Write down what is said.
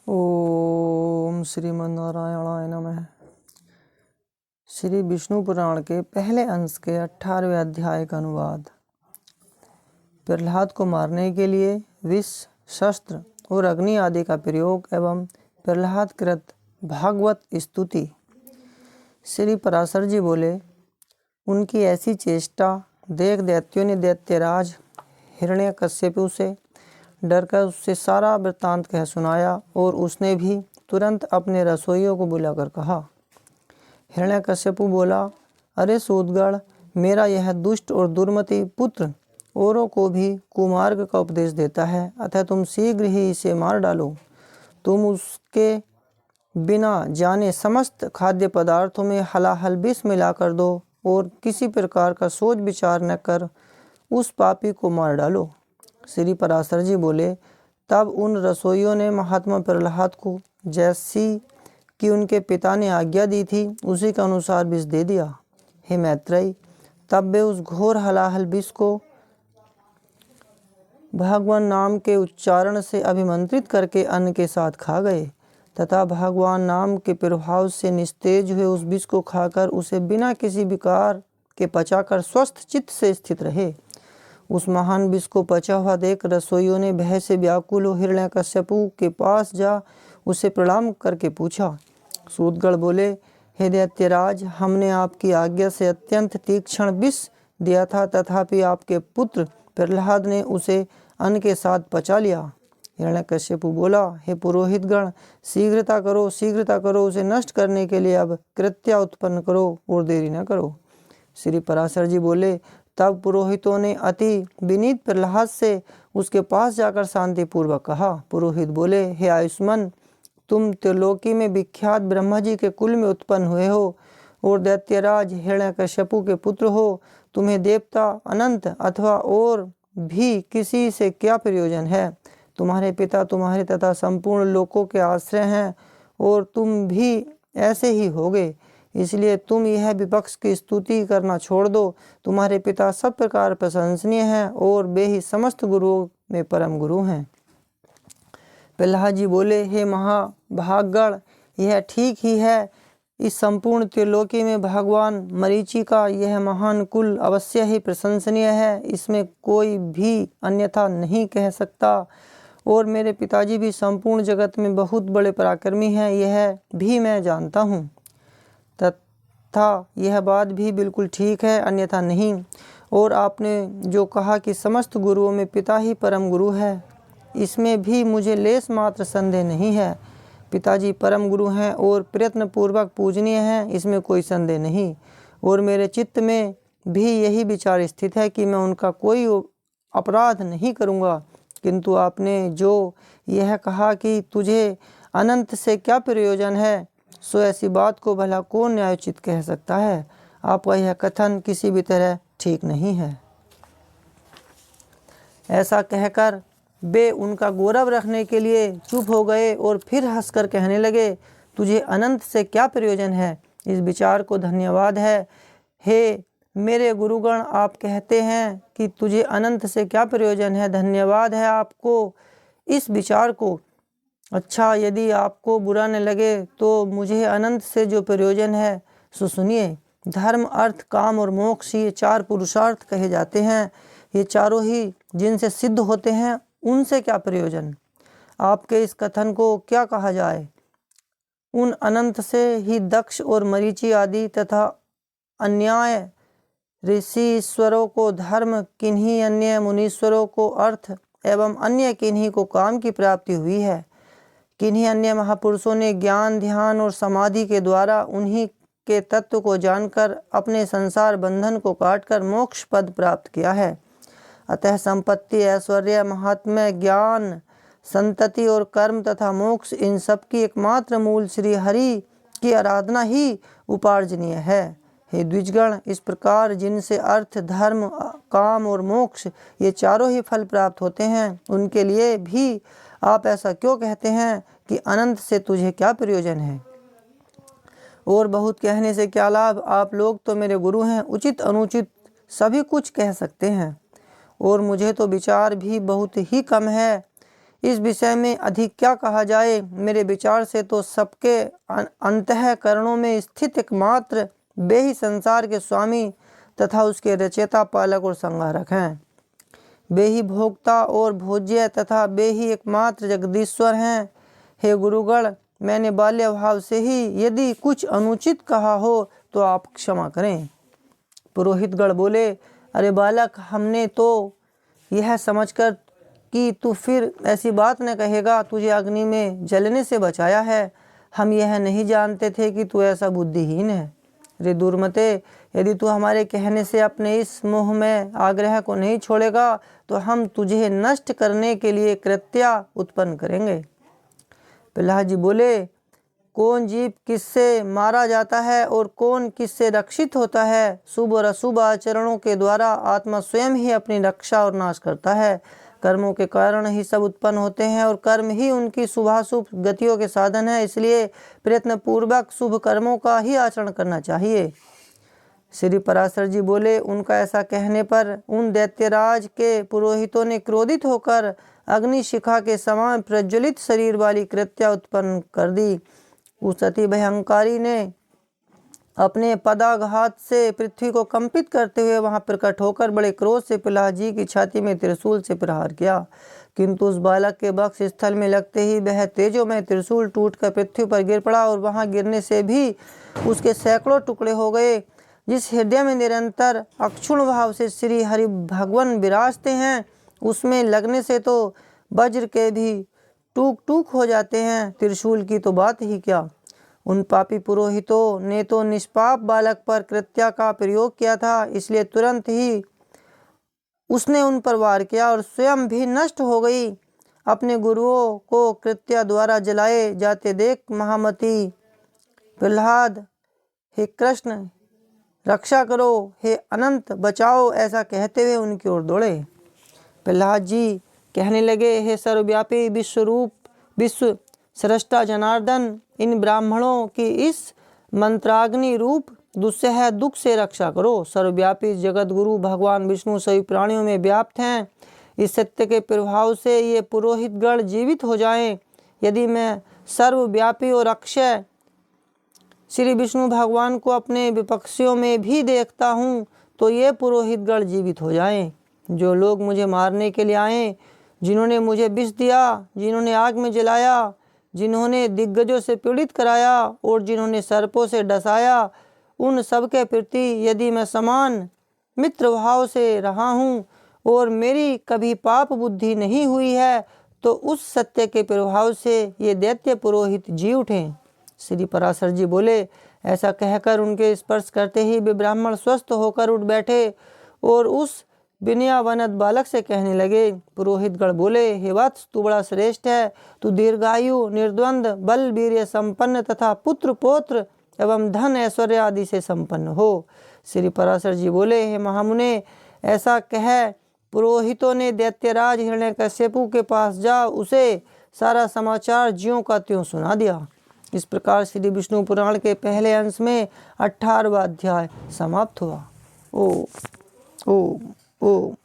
ओम श्रीमन्नारायणाय नमः। श्री विष्णु पुराण के पहले अंश के 18वें अध्याय का अनुवाद। प्रहलाद को मारने के लिए विष, शस्त्र और अग्नि आदि का प्रयोग एवं प्रहलाद कृत भागवत स्तुति। श्री पराशर जी बोले, उनकी ऐसी चेष्टा देख दैत्यों ने दैत्यराज हिरण्यकश्यपु से डरकर उससे सारा वृत्तांत कह सुनाया और उसने भी तुरंत अपने रसोइयों को बुलाकर कहा। हिरण्यकश्यपु बोला, अरे सूदगण, मेरा यह दुष्ट और दुर्मति पुत्र औरों को भी कुमार्ग का उपदेश देता है, अतः तुम शीघ्र ही इसे मार डालो। तुम उसके बिना जाने समस्त खाद्य पदार्थों में हलाहल विष मिलाकर दो और किसी प्रकार का सोच विचार न कर उस पापी को मार डालो। श्री पराशर जी बोले, तब उन रसोइयों ने महात्मा प्रहलाद को जैसी कि उनके पिता ने आज्ञा दी थी उसी के अनुसार विष दे दिया। हे मैत्रेय, तब वे उस घोर हलाहल विष को भगवान नाम के उच्चारण से अभिमंत्रित करके अन्न के साथ खा गए तथा भगवान नाम के प्रभाव से निस्तेज हुए उस विष को खाकर उसे बिना किसी विकार के पचाकर स्वस्थ चित्त से स्थित रहे। उस महान विष को पचा हुआ देख रसोइयों ने भय से व्याकुल हो हिरण्यकश्यपु के पास जा उसे प्रणाम करके पूछा। सूदगण बोले, हे दैत्यराज, हमने आपकी आज्ञा से अत्यंत तीक्ष्ण विष दिया था, तथापि आपके पुत्र प्रहलाद ने उसे अन्न के साथ पचा लिया। हिरण्यकश्यपु बोला, हे पुरोहितगण, शीघ्रता करो, उसे नष्ट करने के लिए अब कृत्या उत्पन्न करो और देरी न करो। श्री पराशर जी बोले, तब पुरोहितों ने अति विनीत प्रहलाद से उसके पास जाकर शांतिपूर्वक कहा। पुरोहित बोले, हे आयुष्मान, तुम त्रिलोकी में विख्यात ब्रह्मा जी के कुल में उत्पन्न हुए हो और दैत्यराज हिरण्यकश्यपु के पुत्र हो। तुम्हें देवता, अनंत अथवा और भी किसी से क्या प्रयोजन है? तुम्हारे पिता तुम्हारे तथा संपूर्ण लोकों के आश्रय हैं और तुम भी ऐसे ही होगे, इसलिए तुम यह विपक्ष की स्तुति करना छोड़ दो। तुम्हारे पिता सब प्रकार प्रशंसनीय हैं और वे ही समस्त गुरुओं में परम गुरु हैं। प्रहलाद जी बोले, हे महाभागगण, यह ठीक ही है। इस संपूर्ण त्रिलोकी में भगवान मरीचि का यह महान कुल अवश्य ही प्रशंसनीय है, इसमें कोई भी अन्यथा नहीं कह सकता। और मेरे पिताजी भी संपूर्ण जगत में बहुत बड़े पराक्रमी हैं, यह भी मैं जानता हूँ, तथा यह बात भी बिल्कुल ठीक है, अन्यथा नहीं। और आपने जो कहा कि समस्त गुरुओं में पिता ही परम गुरु है, इसमें भी मुझे लेस मात्र संदेह नहीं है। पिताजी परम गुरु हैं और प्रयत्नपूर्वक पूजनीय हैं, इसमें कोई संदेह नहीं। और मेरे चित्त में भी यही विचार स्थित है कि मैं उनका कोई अपराध नहीं करूँगा। किंतु आपने जो यह कहा कि तुझे अनंत से क्या प्रयोजन है, सो ऐसी बात को भला कौन न्यायोचित कह सकता है? आपका यह कथन किसी भी तरह ठीक नहीं है। ऐसा कहकर वे उनका गौरव रखने के लिए चुप हो गए और फिर हंसकर कहने लगे, तुझे अनंत से क्या प्रयोजन है? इस विचार को धन्यवाद है। हे मेरे गुरुगण, आप कहते हैं कि तुझे अनंत से क्या प्रयोजन है, धन्यवाद है आपको इस विचार को। अच्छा, यदि आपको बुरा न लगे तो मुझे अनंत से जो प्रयोजन है सो सुनिए। धर्म, अर्थ, काम और मोक्ष, ये चार पुरुषार्थ कहे जाते हैं। ये चारों ही जिनसे सिद्ध होते हैं, उनसे क्या प्रयोजन? आपके इस कथन को क्या कहा जाए? उन अनंत से ही दक्ष और मरीचि आदि तथा अन्याय ऋषि ईश्वरों को धर्म, किन्हीं अन्य मुनीश्वरों को अर्थ एवं अन्य किन्हीं को काम की प्राप्ति हुई है। किन्हीं अन्य महापुरुषों ने ज्ञान, ध्यान और समाधि के द्वारा उन्हीं के तत्व को जानकर अपने संसार बंधन को काटकर मोक्ष पद प्राप्त किया है। अतः संपत्ति, ऐश्वर्य, महात्म्य, ज्ञान, संतति और कर्म तथा मोक्ष, इन सब की एकमात्र मूल श्री हरि की आराधना ही उपार्जनीय है। हे द्विजगण, इस प्रकार जिनसे अर्थ, धर्म, काम और मोक्ष ये चारों ही फल प्राप्त होते हैं, उनके लिए भी आप ऐसा क्यों कहते हैं कि अनंत से तुझे क्या प्रयोजन है? और बहुत कहने से क्या लाभ? आप लोग तो मेरे गुरु हैं, उचित अनुचित सभी कुछ कह सकते हैं और मुझे तो विचार भी बहुत ही कम है। इस विषय में अधिक क्या कहा जाए। मेरे विचार से तो सबके अंतःकरणों में स्थित एकमात्र वे ही संसार के स्वामी तथा उसके रचयिता, पालक और संहारक हैं। वे ही भोक्ता और भोज्य तथा वे ही एकमात्र जगदीश्वर हैं। हे गुरुगण, मैंने बाल्य भाव से ही यदि कुछ अनुचित कहा हो तो आप क्षमा करें। पुरोहितगण बोले, अरे बालक, हमने तो यह समझकर कि तू फिर ऐसी बात न कहेगा, तुझे अग्नि में जलने से बचाया है। हम यह नहीं जानते थे कि तू ऐसा बुद्धिहीन है। रे दुर्मते, यदि तू हमारे कहने से अपने इस मोह में आग्रह को नहीं छोड़ेगा तो हम तुझे नष्ट करने के लिए कृत्या उत्पन्न करेंगे। प्रहलाद जी बोले, कौन जीव किससे मारा जाता है और कौन किससे रक्षित होता है। शुभ और अशुभ आचरणों के द्वारा आत्मा स्वयं ही अपनी रक्षा और नाश करता है। कर्मों के कारण ही सब उत्पन्न होते हैं और कर्म ही उनकी शुभाशुभ गतियों के साधन है। इसलिए प्रयत्न पूर्वक शुभ कर्मों का ही आचरण करना चाहिए। श्री पराशर जी बोले, उनका ऐसा कहने पर उन दैत्यराज के पुरोहितों ने क्रोधित होकर अग्नि शिखा के समान प्रज्वलित शरीर वाली कृत्या उत्पन्न कर दी। उस अति भयंकारी ने अपने पदाघात से पृथ्वी को कंपित करते हुए वहां प्रकट होकर बड़े क्रोध से प्रहलाद जी की छाती में त्रिशूल से प्रहार किया, किंतु उस बालक के वक्ष स्थल में लगते ही वह तेजोमय त्रिशूल टूटकर पृथ्वी पर गिर पड़ा और वहां गिरने से भी उसके सैकड़ों टुकड़े हो गए। जिस हृदय में निरंतर अक्षुण भाव से श्री हरि भगवान विराजते हैं, उसमें लगने से तो वज्र के भी टूक टूक हो जाते हैं, त्रिशूल की तो बात ही क्या। उन पापी पुरोहितों ने तो निष्पाप बालक पर कृत्या का प्रयोग किया था, इसलिए तुरंत ही उसने उन पर वार किया और स्वयं भी नष्ट हो गई। अपने गुरुओं को कृत्या द्वारा जलाए जाते देख महामती प्रहलाद, हे कृष्ण रक्षा करो, हे अनंत बचाओ, ऐसा कहते हुए उनकी ओर दौड़े। प्रहलाद जी कहने लगे, हे सर्वव्यापी विश्वरूप विश्व सृष्टा जनार्दन, इन ब्राह्मणों की इस मंत्राग्नि रूप दुस्सह दुख से रक्षा करो। सर्वव्यापी जगत गुरु भगवान विष्णु सभी प्राणियों में व्याप्त हैं। इस सत्य के प्रभाव से ये पुरोहित गण जीवित हो जाएं। यदि मैं सर्वव्यापी और अक्षय श्री विष्णु भगवान को अपने विपक्षियों में भी देखता हूँ तो ये पुरोहित गण जीवित हो जाएं। जो लोग मुझे मारने के लिए आए, जिन्होंने मुझे विष दिया, जिन्होंने आग में जलाया, जिन्होंने दिग्गजों से पीड़ित कराया और जिन्होंने सर्पों से डसाया, उन सब के प्रति यदि मैं समान मित्र भाव से रहा हूँ और मेरी कभी पाप बुद्धि नहीं हुई है तो उस सत्य के प्रभाव से ये दैत्य पुरोहित जी उठे। श्री पराशर जी बोले, ऐसा कहकर उनके स्पर्श करते ही वे ब्राह्मण स्वस्थ होकर उठ बैठे और उस विनयावनत बालक से कहने लगे। पुरोहितगण बोले, हे वत्स, तू बड़ा श्रेष्ठ है। तू दीर्घायु, निर्द्वंद, बल, वीर्य संपन्न तथा पुत्र पौत्र एवं धन ऐश्वर्य आदि से संपन्न हो। श्री पराशर जी बोले, हे महामुने, ऐसा कह पुरोहितों ने दैत्यराज हिरण्यकश्यपु के पास जा उसे सारा समाचार ज्यों का त्यों सुना दिया। इस प्रकार श्री विष्णु पुराण के पहले अंश में 18वां अध्याय समाप्त हुआ। ओम ओम ओम।